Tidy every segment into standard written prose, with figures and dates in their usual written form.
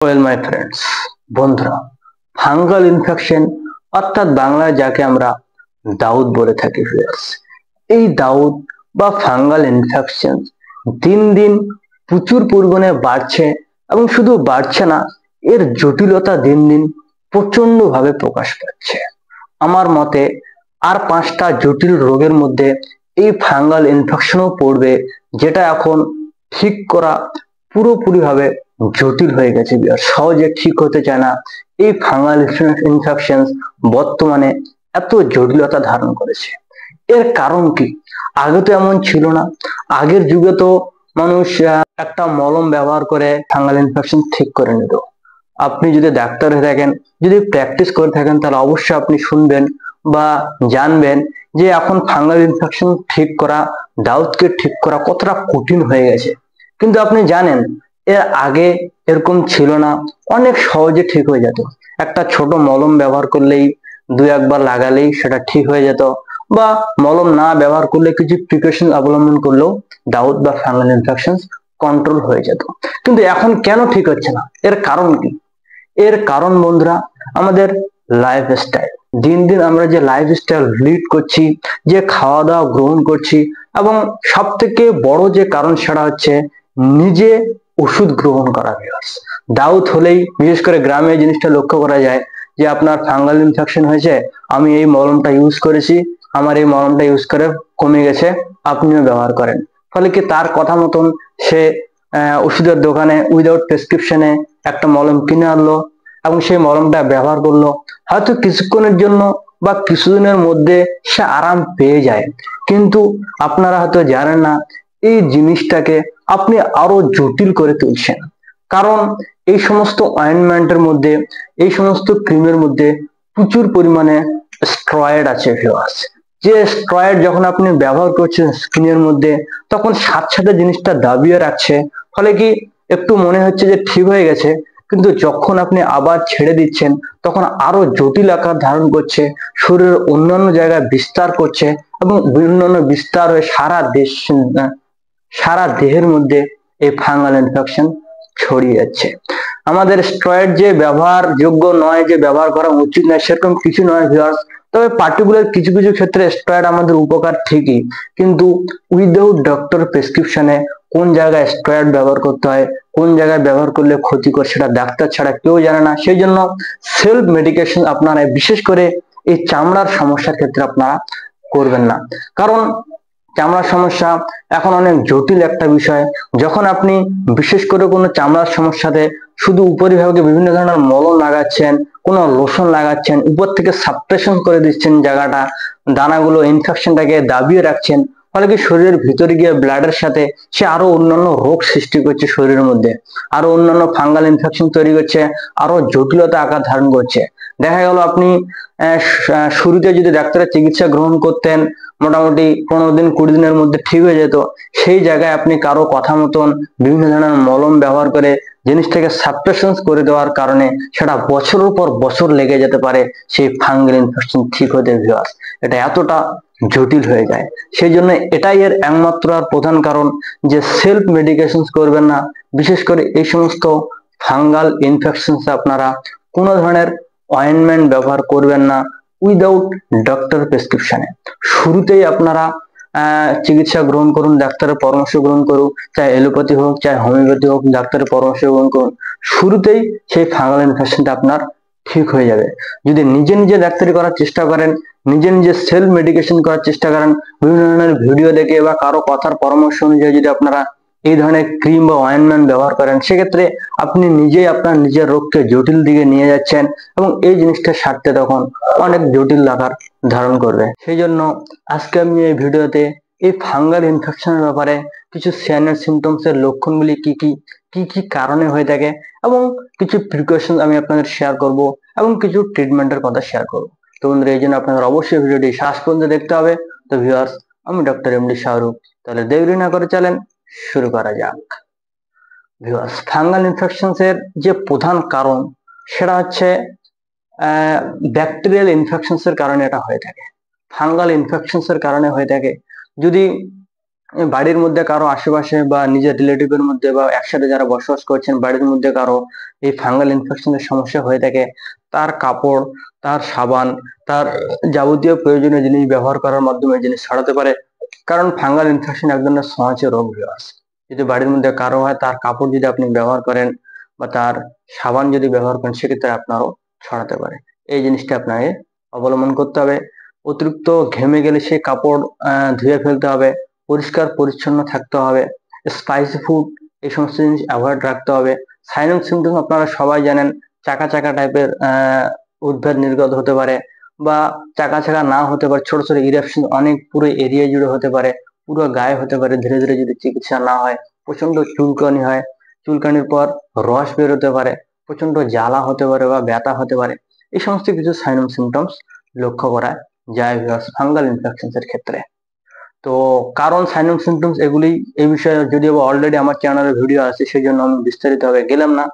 Well my friends, বন্ধুরা, fungal infection অর্থাৎ বাংলায় যাকে আমরা দাউদ বলে থাকি ভিউয়ার্স, এই দাউদ বা ফাঙ্গাল ইনফেকশন দিন দিন প্রচুর পরিমাণে বাড়ছে এবং শুধু বাড়ছে না, এর জটিলতা দিন দিন প্রচন্ড ভাবে প্রকাশ পাচ্ছে। আমার মতে আর 5টা জটিল রোগের মধ্যে এই ফাঙ্গাল ইনফেকশনও পড়বে, যেটা এখন ঠিক করা পুরোপুরি ভাবে জটিল হয়ে গেছে। সহজে ঠিক হতে চায় না। এই ফাঙ্গাল ইনফেকশন বর্তমানে এত জটিলতা ধারণ করেছে। এর কারণ কি? আগে তো এমন ছিল না। আগের যুগে তো মানুষ একটা মলম ব্যবহার করে ফাঙ্গাল ইনফেকশন ঠিক করে নিত। আপনি যদি ডাক্তার হয়ে থাকেন, যদি প্র্যাকটিস করে থাকেন, তাহলে অবশ্যই আপনি শুনবেন বা জানবেন যে এখন ফাঙ্গাল ইনফেকশন ঠিক করা, দাউদকে ঠিক করা কতটা কঠিন হয়ে গেছে। কিন্তু আপনি জানেন এর আগে এরকম ছিল না, অনেক সহজে ঠিক হয়ে যেত। একটা ছোট মলম ব্যবহার করলেই, দু একবার লাগালেই সেটা ঠিক হয়ে যেত, বা মলম না ব্যবহার করলে কিছু প্রিকশন অবলম্বন করলেও দাউদ বা ফাঙ্গাল ইনফেকশন কন্ট্রোল হয়ে যেত। কিন্তু এখন কেন ঠিক হচ্ছে না? এর কারণ কি? এর কারণ বন্ধুরা, আমাদের লাইফস্টাইল। দিন দিন আমরা যে লাইফস্টাইল লিড করছি, যে খাওয়া দাওয়া গ্রহণ করছি, এবং সব থেকে বড় যে কারণ সেটা হচ্ছে নিজে ওষুধ গ্রহণ করা। দাউদ হলেই, বিশেষ করে গ্রামে জিনিসটা লক্ষ্য করা যায় যে আপনার ফাঙ্গাল ইনফেকশন হয়েছে, আমি এই মলমটা ইউজ করেছি, আমার এই মলমটা ইউজ করে কমে গেছে, আপনিও ব্যবহার করেন। ফলে কি তার কথা মতন সে ওষুধের দোকানে উইদাউট প্রেসক্রিপশনে একটা মলম কিনে আনলো এবং সেই মলমটা ব্যবহার করলো। হয়তো কিছুক্ষণের জন্য বা কিছুদিনের মধ্যে সে আরাম পেয়ে যায়, কিন্তু আপনারা হয়তো জানেন না এই জিনিসটাকে আপনি আরো জটিল করে তুলছেন। কারণ এই সমস্ত অয়েন্টমেন্টের মধ্যে, এই সমস্ত ক্রিমের মধ্যে প্রচুর পরিমাণে স্টেরয়েড আছে ভিউয়ার্স। যে স্টেরয়েড যখন আপনি ব্যবহার করছেন স্কিনের মধ্যে, তখন সাথে সাথে জিনিসটা দাবিয়ে রাখছে। ফলে কি একটু মনে হচ্ছে যে ঠিক হয়ে গেছে, কিন্তু যখন আপনি আবার ছেড়ে দিচ্ছেন তখন আরো জটিল আকার ধারণ করছে, শরীরের অন্যান্য জায়গায় বিস্তার করছে এবং অন্যান্য বিস্তার হয়ে সারা দেহের মধ্যে এই ফাঙ্গাল ইনফেকশন ছড়িয়ে যাচ্ছে। আমাদের স্টেরয়েড যে ব্যবহার যোগ্য নয়, যে ব্যবহার করা উচিত নয়, সেরকম কিছু নয় ভিউয়ার্স। তবে পার্টিকুলার কিছু কিছু ক্ষেত্রে স্টেরয়েড আমাদের উপকার ঠিকই, কিন্তু উইদাউট ডক্টর প্রেসক্রিপশনে কোন জায়গায় স্টেরয়েড ব্যবহার করতে হয়, কোন জায়গায় ব্যবহার করলে ক্ষতিকর, সেটা ডাক্তার ছাড়া কেউ জানে না। সেই জন্য সেলফ মেডিকেশন আপনারা বিশেষ করে এই চামড়ার সমস্যার ক্ষেত্রে আপনারা করবেন না। কারণ চামড়ার সমস্যা এখন অনেক জটিল একটা বিষয়। যখন আপনি বিশেষ করে কোনো চামড়ার সমস্যাতে শুধু উপরিভাগে বিভিন্ন ধরনের মলম লাগাচ্ছেন, কোনো লোশন লাগাচ্ছেন, উপর থেকে সাপ্রেশন করে দিচ্ছেন জায়গাটা, দানাগুলো ইনফেকশনটাকে দাবিয়ে রাখছেন, ফলে কি শরীরের ভিতরে গিয়ে ব্লাডের সাথে সে আরো অন্যান্য রোগ সৃষ্টি করছে, শরীরের মধ্যে আরো অন্যান্য ফাঙ্গাল ইনফেকশন তৈরি করছে, আরো জটিলতা আকার ধারণ করছে। দেখা গেল আপনি শুরুতে যদি ডাক্তারের চিকিৎসা গ্রহণ করতেন, মোটামুটি 15 দিন 20 দিনের মধ্যে ঠিক হয়ে যেত, সেই জায়গায় আপনি কারো কথা মতন বিভিন্ন ধরনের মলম ব্যবহার করে জিনিসটাকে সাপ্রেশন করে দেওয়ার কারণে সেটা বছরের পর বছর লেগে যেতে পারে সেই ফাঙ্গাল ইনফেকশন ঠিক হতে। ভিউয়ার্স, এটা এতটা জটিল হয়ে যায়। সেই জন্য এটাই এর একমাত্র আর প্রধান কারণ যে সেলফ মেডিকেশন করবেন না। বিশেষ করে এই সমস্ত ফাঙ্গাল ইনফেকশন আপনারা কোনো ধরনের অয়েন্টমেন্ট ব্যবহার করবেন না উইদাউট ডক্টর প্রেসক্রিপশনে। শুরুতেই আপনারা চিকিৎসা গ্রহণ করুন, ডাক্তারের পরামর্শ গ্রহণ করুন, চাই এলোপ্যাথি হোক চাই হোমিওপ্যাথি হোক, ডাক্তারের পরামর্শ গ্রহণ করুন। শুরুতেই সেই ফাঙ্গাল ইনফেকশনটা আপনার ঠিক হয়ে যাবে। যদি নিজে নিজে ডাক্তারি করার চেষ্টা করেন, নিজে নিজে সেলফ মেডিকেশন করার চেষ্টা করেন, বিভিন্ন ধরনের ভিডিও দেখে বা কারো কথার পরামর্শ অনুযায়ী যদি আপনারা এই ধরনের ক্রিম বা অয়েন্টমেন্ট ব্যবহার করেন, সেক্ষেত্রে আপনি নিজেই আপনার নিজের রোগকে জটিল দিকে নিয়ে যাচ্ছেন এবং এই জিনিসটা সারতে তখন অনেক জটিল আকার ধারণ করবে। সেই জন্য আজকে আমি এই ভিডিওতে এই ফাঙ্গাল ইনফেকশনের ব্যাপারে কিছু সাইন সিমটমস এর লক্ষণগুলি কি কি, কি কি কারণে হয়ে থাকে এবং কিছু প্রিকশন আমি আপনাদের শেয়ার করব এবং কিছু ট্রিটমেন্টের কথা শেয়ার করব। তো বন্ধুরা, এই জন্য আপনাদের অবশ্যই ভিডিওটি শেষ পর্যন্ত দেখতে হবে। তো ভিউয়ার্স, আমি ডক্টর এমডি শাহরুখ, তাহলে দেরি না করে চলেন শুরু করা যাক। ভিউয়ার্স, ফাঙ্গাল ইনফেকশনস এর যে প্রধান কারণ সেটা হচ্ছে ব্যাকটেরিয়াল ইনফেকশনস এর কারণে এটা হয়ে থাকে। ফাঙ্গাল ইনফেকশনস এর কারণে হয়ে থাকে। যদি বাড়ির মধ্যে কারো আশেপাশে বা নিজের রিলেটিভের মধ্যে বা একসাথে যারা বসবাস করছেন বাড়ির মধ্যে কারো এই ফাঙ্গাল ইনফেকশনের সমস্যা হয়ে থাকে, তার কাপড়, তার সাবান, তার যাবতীয় প্রয়োজনীয় জিনিস ব্যবহার করার মাধ্যমে জিনিস ছড়াতে পারে। কারণ ফাঙ্গাল ইনফেকশন এক ধরনের ছোঁয়াচে রোগ ভিউয়ার্স। যদি বাড়ির মধ্যে কারো হয়, তার কাপড় যদি আপনি ব্যবহার করেন বা তার সাবান যদি ব্যবহার করেন, সেক্ষেত্রে আপনারও ছড়াতে পারে। এই জিনিসটা আপনাকে অবলম্বন করতে হবে। অতিরিক্ত ঘেমে গেলে সেই কাপড় ধুয়ে ফেলতে হবে, পরিষ্কার পরিচ্ছন্ন থাকতে হবে, স্পাইসি ফুড এই সমস্ত জিনিস অ্যাভয়েড রাখতে হবে। সাইন অফ সিমটম আপনারা সবাই জানেন, চাকা চাকা টাইপের উদ্ভিদ নির্গত হতে পারে, বা চাকা চাকা না হতে পারে, ছোট ছোট ইরেকশন অনেক পুরো এরিয়া জুড়ে হতে পারে, পুরো গায়ে হতে পারে। ধীরে ধীরে যদি চিকিৎসা না হয়, প্রচন্ড চুলকানি হয়, চুলকানির পর রস বেরোতে পারে, প্রচন্ড জ্বালা হতে পারে বা ব্যথা হতে পারে। এই সমস্ত কিছু সাইন অফ সিমটমস লক্ষ্য করা যায় ফাঙ্গাল ইনফেকশন এর ক্ষেত্রে। তো কারণ সাইন অফ সিমটমস এগুলি, এই বিষয়ে যদিও অলরেডি আমার চ্যানেলে ভিডিও আছে, সেই জন্য আমি বিস্তারিত ভাবে গেলাম না।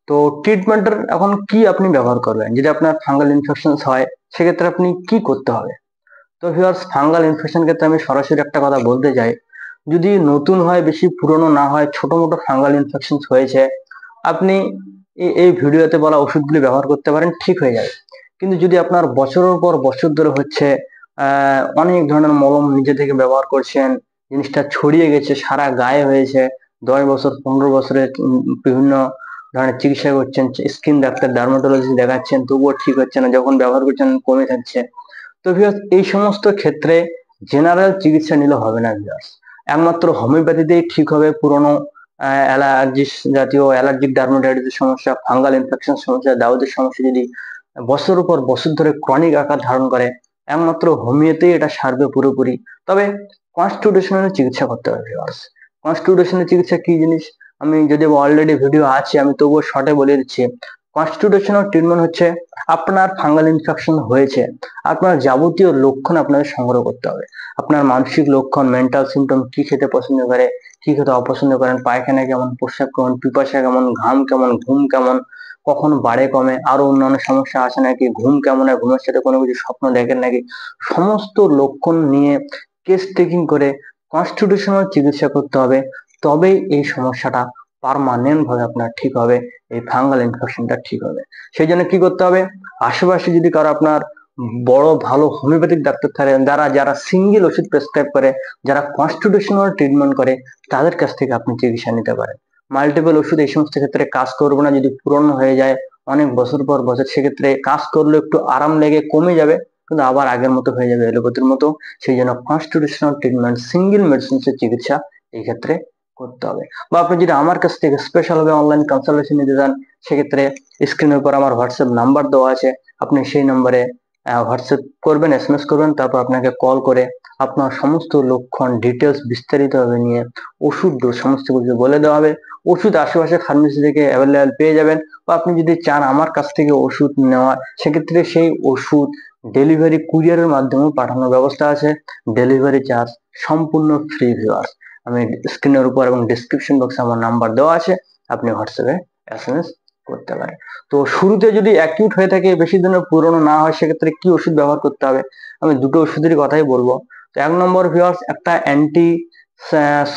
তো ট্রিটমেন্টের এখন কি আপনি ব্যবহার করবেন যদি আপনার ফাঙ্গাল ইনফেকশন হয়, সেক্ষেত্রে আপনি কি করতে হবে? তো ভিউয়ার্স, ফাঙ্গাল ইনফেকশন ক্ষেত্রে আমি সরাসরি একটা কথা বলতে চাই, যদি নতুন হয়, বেশি পুরনো না হয়, ছোট মোটো ফাঙ্গাল ইনফেকশন হয়েছে, আপনি এই ভিডিওতে বলা ওষুধগুলি ব্যবহার করতে পারেন, ঠিক হয়ে যাবে। কিন্তু যদি আপনার বছরের পর বছর ধরে হচ্ছে, অনেক ধরনের মলম নিজে থেকে ব্যবহার করছেন, জিনিসটা ছড়িয়ে গেছে, সারা গায়ে হয়েছে, 10 বছর 15 বছরের বিভিন্ন ধরনের চিকিৎসা করছেন, স্কিন ডাক্তার, ডার্মাটোলজিস্ট দেখাচ্ছেন, তবুও ঠিক হচ্ছে না, যখন ব্যবহার করছেন কমে যাচ্ছে, তো ভিউয়ার্স এই সমস্ত ক্ষেত্রে জেনারেল চিকিৎসা নিলে হবে না ভিউয়ার্স। একমাত্র হোমিওপ্যাথিতেই ঠিক হবে পুরনো অ্যালার্জিস জাতীয়, অ্যালার্জিক ডার্মাটাইটিসের সমস্যা, ফাঙ্গাল ইনফেকশন সমস্যা, দাউদের সমস্যা যদি বছরের পর বছর ধরে ক্রনিক আকার ধারণ করে, একমাত্র হোমিওতেই এটা সারবে পুরোপুরি। তবে কনস্টিটিউশনাল চিকিৎসা করতে হবে ভিউয়ার্স। কনস্টিটিউশনাল চিকিৎসা কি জিনিস, আমি যদি অলরেডি ভিডিও আছে, আমি তবুও শর্টে বলে দিচ্ছি। কনস্টিটিউশনাল ট্রিটমেন্ট হচ্ছে, আপনার ফাঙ্গাল ইনফেকশন হয়েছে, আপনার যাবতীয় লক্ষণ আপনাদের সংগ্রহ করতে হবে। আপনার মানসিক লক্ষণ, মেন্টাল সিমটম, কি খেতে পছন্দ করে, কি খেতে অপছন্দ করেন, পায়খানা কেমন, প্রস্রাব কেমন, পিপাসা কেমন, ঘাম কেমন, ঘুম কেমন, কখন বাড়ে কমে, আরো অন্যান্য সমস্যা আছে নাকি, ঘুম কেমন হয়, ঘুমের সাথে কোনো কিছু স্বপ্ন দেখেন নাকি, সমস্ত লক্ষণ নিয়ে কেস টেকিং করে কনস্টিটিউশনাল চিকিৎসা করতে হবে। তবেই এই সমস্যাটা পার্মানেন্ট ভাবে আপনার ঠিক হবে, এই ফাঙ্গাল ইনফেকশনটা ঠিক হবে। সেই জন্য কি করতে হবে, আশেপাশে যদি কারো আপনার বড় ভালো হোমিওপ্যাথিক ডাক্তার থাকেন, যারা সিঙ্গেল ওষুধ প্রেসক্রাইব করে, যারা কনস্টিটিউশনাল ট্রিটমেন্ট করে, তাদের কাছ থেকে আপনি চিকিৎসা নিতে পারেন। মাল্টিপল ওষুধ এই সমস্ত ক্ষেত্রে কাজ করবে না। যদি পুরনো হয়ে যায় অনেক বছর পর বছর, সেক্ষেত্রে কাজ করলে একটু আরাম লেগে কমে যাবে, কিন্তু আবার আগের মতো হয়ে যাবে, এলোপ্যাথির মতো। সেই জন্য কনস্টিটিউশনাল ট্রিটমেন্ট, সিঙ্গেল মেডিসিন চিকিৎসা এই ক্ষেত্রে করতে হবে। বা আপনি যদি আমার কাছ থেকে স্পেশাল ভাবে অনলাইন কনসালটেশন নিতে চান, সেক্ষেত্রে স্ক্রিনের উপর আমার হোয়াটসঅ্যাপ নাম্বার দেওয়া আছে, আপনি সেই নম্বরে হোয়াটসঅ্যাপ করবেন, এসএমএস করবেন, তারপর আপনাকে কল করে আপনার সমস্ত লক্ষণ ডিটেলস বিস্তারিতভাবে নিয়ে ওষুধ ডোজ সমস্ত কিছু বলে দেওয়া হবে। ওষুধ আশেপাশে ফার্মেসি থেকে অ্যাভেলেবেল পেয়ে যাবেন। বা আপনি যদি চান আমার কাছ থেকে ওষুধ নেওয়া, সেক্ষেত্রে সেই ওষুধ ডেলিভারি কুরিয়ারের মাধ্যমে পাঠানোর ব্যবস্থা আছে। ডেলিভারি চার্জ সম্পূর্ণ ফ্রি ভিউয়ার্স। আমি স্ক্রিনের উপর এবং ডিসক্রিপশন বক্সে আমার নাম্বার দেওয়া আছে, আপনি হোয়াটসঅ্যাপে এসএমএস করতে পারেন। তো শুরুতে যদি অ্যাকিউট হয়ে থাকে, বেশি দিনের পুরনো না হয়, সেক্ষেত্রে কি ওষুধ ব্যবহার করতে হবে, আমি দুটো ওষুধের কথাই বলবো। তো 1 নম্বর ভিউয়ার্স, একটা অ্যান্টি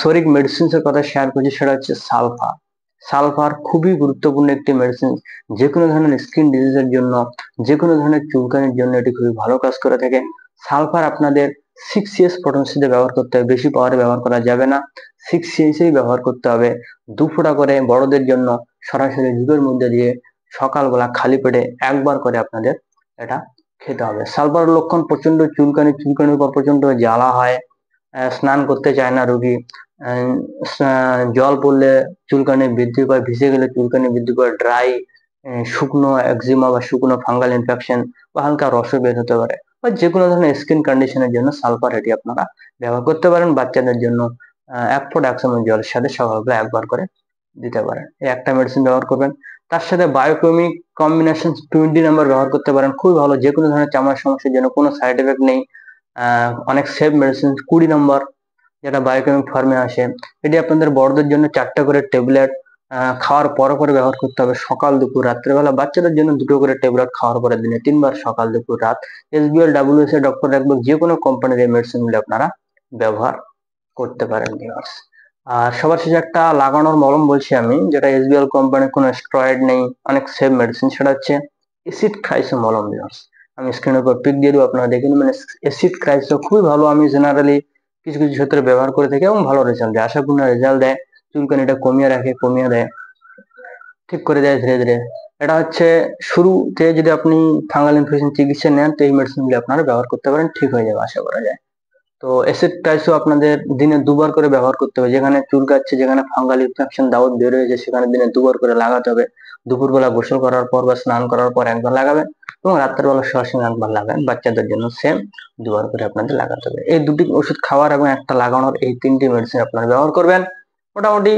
সোরিক মেডিসিনস এর কথা শেয়ার করছি, সেটা হচ্ছে সালফার। সালফার খুবই গুরুত্বপূর্ণ একটি মেডিসিন, যে কোনো ধরনের স্কিন ডিজিজের জন্য, যে কোনো ধরনের চুলকানির জন্য এটি খুবই ভালো কাজ করে থাকে। সালফার আপনাদের 6 পটেন্সিতে ব্যবহার করতে হবে, বেশি পাওয়ারে ব্যবহার করা যাবে না, 6 ব্যবহার করতে হবে। 2 ফোঁটা করে বড়দের জন্য সরাসরি জিভের মধ্যে দিয়ে সকালবেলা খালি পেটে একবার করে আপনাদের এটা খেতে হবে। সালফারের লক্ষণ প্রচন্ড চুলকানি, চুলকানির পর প্রচন্ড জ্বালা হয়, স্নান করতে চায় না রোগী, জল পড়লে চুলকানি বৃদ্ধি পায়, ভিজে গেলে চুলকানি বৃদ্ধি পায়, ড্রাই শুকনো একজিমা বা শুকনো ফাঙ্গাল ইনফেকশন বা হালকা রস বের হতে পারে, বা যে কোনো ধরনের স্কিন কন্ডিশনের জন্য সালফার এটি আপনারা ব্যবহার করতে পারেন। বাচ্চাদের জন্য 1 ফোঁটা 1 চামচ জলের সাথে সকালবেলা একবার করে দিতে পারেন। এই একটা মেডিসিন ব্যবহার করবেন। তার সাথে বায়োকেমিক কম্বিনেশন 20 নম্বর ব্যবহার করতে পারেন, খুবই ভালো, যে কোনো ধরনের চামড়ার সমস্যার জন্য, কোনো সাইড এফেক্ট নেই, অনেক সেফ মেডিসিন। 20 নম্বর যেটা বায়োকেমিক ফর্মে আসে, এটি আপনাদের বড়দের জন্য 4টা করে ট্যাবলেট খাওয়ার পরে পরে ব্যবহার করতে হবে, সকাল দুপুর রাত্রেবেলা। বাচ্চাদের জন্য 2টো করে ট্যাবলেট খাওয়ার পরে দিনে 3 বার, সকাল দুপুর রাত। SBL WS ডক্টর রাখবেন, যে কোনো কোম্পানির এই মেডিসিন গুলো আপনারা ব্যবহার করতে পারেন ভিউয়ার্স। আর সবার শেষে একটা লাগানোর মলম বলছি আমি, যেটা এসবিএল কোম্পানির কোনো স্টেরয়েড নেই, অনেক সেফ মেডিসিন, সেটা হচ্ছে অ্যাসিড ক্রাইসো মলম ভিউয়ার্স। আমি স্ক্রিনের উপর পিক দিয়ে দেবো, আপনারা দেখে নেবেন। অ্যাসিড ক্রাইসো খুবই ভালো, আমি জেনারেলি কিছু কিছু ক্ষেত্রে ব্যবহার করে থাকি এবং ভালো রেজাল্ট দেয়, আশাপূর্ণ রেজাল্ট দেয়। চুলকানিটা কমিয়ে রাখে, কমিয়ে দেয়, ঠিক করে দেয় ধীরে ধীরে। এটা হচ্ছে শুরুতে যদি আপনি ফাঙ্গাল ইনফেকশন চিকিৎসা নেন, তো এই মেডিসিনগুলি আপনারা ব্যবহার করতে পারেন, ঠিক হয়ে যাবে আশা করা যায়। তো অ্যাসিড টাইসও আপনাদের দিনে দুবার করে ব্যবহার করতে হবে। যেখানে চুলকাচ্ছে, যেখানে ফাঙ্গাল ইনফেকশন দাউদ বের হয়েছে, সেখানে দিনে দুবার করে লাগাতে হবে। দুপুরবেলা গোসল করার পর বা স্নান করার পর একবার লাগাবেন, এবং রাত্রের বেলা শোয়ার সময় একবার লাগাবেন। বাচ্চাদের জন্য সেম, দুবার করে আপনাদের লাগাতে হবে। এই দুটি ওষুধ খাওয়ার এবং একটা লাগানোর, এই তিনটি মেডিসিন আপনারা ব্যবহার করবেন। মোটামুটি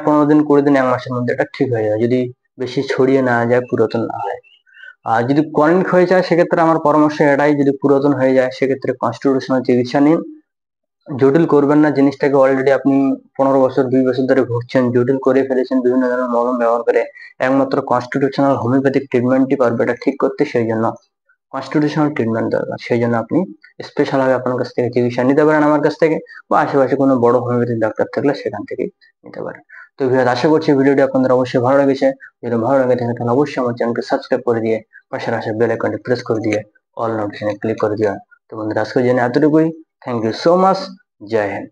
15 দিন 20 দিন 1 মাসের মধ্যে এটা ঠিক হয়ে যায়, যদি বেশি ছড়িয়ে না যায়, পুরাতন না হয়। আর যদি ক্রনিক হয়ে যায়, সেক্ষেত্রে আমার পরামর্শ এটাই, যদি পুরাতন হয়ে যায় সেক্ষেত্রে কনস্টিটিউশনাল চিকিৎসা নিন। জটিল করবেন না জিনিসটাকে। অলরেডি আপনি 15 বছর 2 বছর ধরে ভুগছেন, জটিল করে ফেলেছেন বিভিন্ন ধরনের মলম ব্যবহার করে। একমাত্র কনস্টিটিউশনাল হোমিওপ্যাথিক ট্রিটমেন্টই পারবে এটা ঠিক করতে। সেই জন্য কনস্টিটিউশনাল ট্রিটমেন্ট দরকার। সেই জন্য আপনি স্পেশাল ভাবে আপনার কাছ থেকে চিকিৎসা নিতে পারেন, আমার কাছ থেকে, বা আশেপাশে কোনো বড় হোমিওপ্যাথিক ডাক্তার থাকলে সেখান থেকে নিতে পারেন। তো ভিউয়ার্স, আশা করছি ভিডিওটি আপনাদের অবশ্যই ভালো লেগেছে। যদি ভালো লাগে থাকে তাহলে অবশ্যই আমার চ্যানেলকে সাবস্ক্রাইব করে দিয়ে পাশের আসে বেল আইকনটি প্রেস করে দিয়ে অল নোটিফিকেশনে ক্লিক করে দিও। তো বন্ধুরা, আজকের জন্য এতটুকুই। Thank you so much. জয় হিন্দ।